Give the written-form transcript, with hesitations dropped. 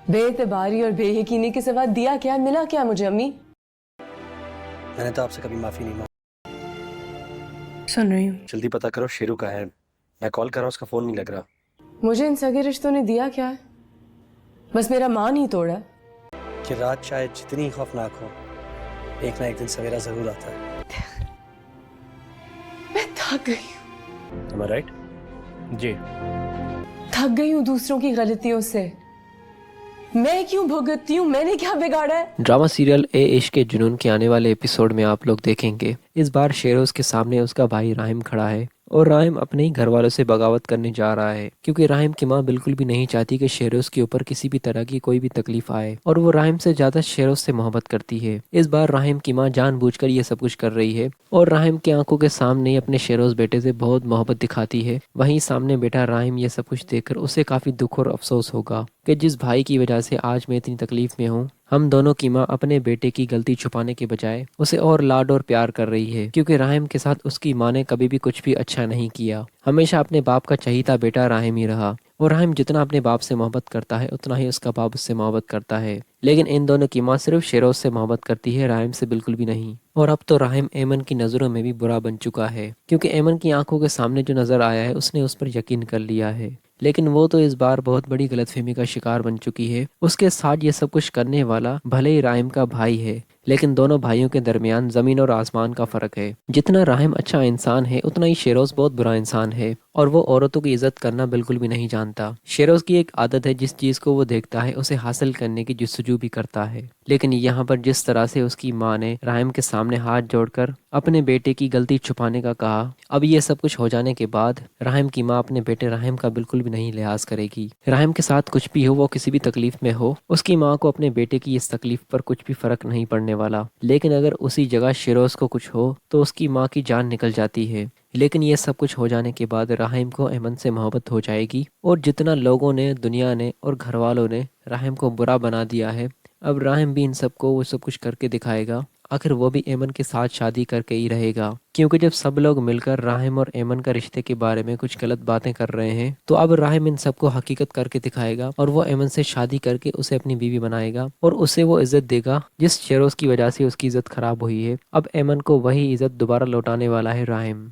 बेएतबारी और बेयकीनी के सिवा दिया क्या, मिला क्या मुझे अम्मी? मैंने तो आपसे कभी माफी नहीं मांगी। सुन रही हूँ। जल्दी पता करो शेरू का है। मैं कॉल कर रहा हूँ, उसका फोन नहीं लग रहा। मुझे इन सगे रिश्तों ने दिया क्या है? बस मेरा मान ही तोड़ा। कि रात चाहे जितनी खौफनाक हो, एक ना एक दिन सवेरा जरूर आता है। मैं थक गई हूँ। Am I right? जी। थक गई हूँ दूसरों की गलतियों से। मैं क्यों भुगतती हूँ? मैंने क्या बिगाड़ा है? ड्रामा सीरियल ए इश्क के जुनून के आने वाले एपिसोड में आप लोग देखेंगे इस बार शेरोज के सामने उसका भाई राहिम खड़ा है और राहिम अपने ही घर वालों से बगावत करने जा रहा है, क्योंकि राहिम की माँ बिल्कुल भी नहीं चाहती कि शेरोज के ऊपर किसी भी तरह की कोई भी तकलीफ आए और वो राहिम से ज्यादा शेरोज से मोहब्बत करती है। इस बार राहिम की माँ जानबूझकर ये सब कुछ कर रही है और राहिम की आंखों के सामने ही अपने शेरोज बेटे से बहुत मोहब्बत दिखाती है। वहीं सामने बेटा राहिम ये सब कुछ देखकर उसे काफी दुख और अफसोस होगा कि जिस भाई की वजह से आज मैं इतनी तकलीफ में हूँ, हम दोनों की माँ अपने बेटे की गलती छुपाने के बजाय उसे और लाड और प्यार कर रही है, क्योंकि राहिम के साथ उसकी माँ ने कभी भी कुछ भी अच्छा नहीं किया। हमेशा अपने बाप का चहीता बेटा राहिम ही रहा और राहिम जितना अपने बाप से मोहब्बत करता है उतना ही उसका बाप उससे मोहब्बत करता है। लेकिन इन दोनों की माँ सिर्फ शेरोज से मोहब्बत करती है, राहिम से बिल्कुल भी नहीं। और अब तो राहिम एमन की नज़रों में भी बुरा बन चुका है, क्योंकि एमन की आंखों के सामने जो नज़र आया है उसने उस पर यकीन कर लिया है। लेकिन वो तो इस बार बहुत बड़ी गलतफहमी का शिकार बन चुकी है। उसके साथ ये सब कुछ करने वाला भले ही राहिम का भाई है, लेकिन दोनों भाइयों के दरमियान जमीन और आसमान का फर्क है। जितना राहिम अच्छा इंसान है उतना ही शेरोज बहुत बुरा इंसान है और वो औरतों की इज्जत करना बिल्कुल भी नहीं जानता। शेरोज की एक आदत है, जिस चीज को वो देखता है उसे हासिल करने की जस्तजू भी करता है। लेकिन यहाँ पर जिस तरह से उसकी माँ ने राहिम के सामने हाथ जोड़कर अपने बेटे की गलती छुपाने का कहा, अब ये सब कुछ हो जाने के बाद राहिम की माँ अपने बेटे राहिम का बिल्कुल भी नहीं लिहाज करेगी। राहिम के साथ कुछ भी हो, वो किसी भी तकलीफ में हो, उसकी माँ को अपने बेटे की इस तकलीफ पर कुछ भी फर्क नहीं पड़ने वाला। लेकिन अगर उसी जगह शेरोज को कुछ हो तो उसकी माँ की जान निकल जाती है। लेकिन ये सब कुछ हो जाने के बाद राहिम को एमन से मोहब्बत हो जाएगी और जितना लोगों ने, दुनिया ने और घर वालों ने राहिम को बुरा बना दिया है, अब राहिम भी इन सबको वो सब कुछ करके दिखाएगा। आखिर वो भी एमन के साथ शादी करके ही रहेगा, क्योंकि जब सब लोग मिलकर राहिम और एमन का रिश्ते के बारे में कुछ गलत बातें कर रहे हैं, तो अब राहिम इन सबको हकीकत करके दिखाएगा और वो एमन से शादी करके उसे अपनी बीवी बनाएगा और उसे वो इज्जत देगा जिस शेरोज की वजह से उसकी इज्जत खराब हुई है। अब एमन को वही इज्जत दोबारा लौटाने वाला है राहिम।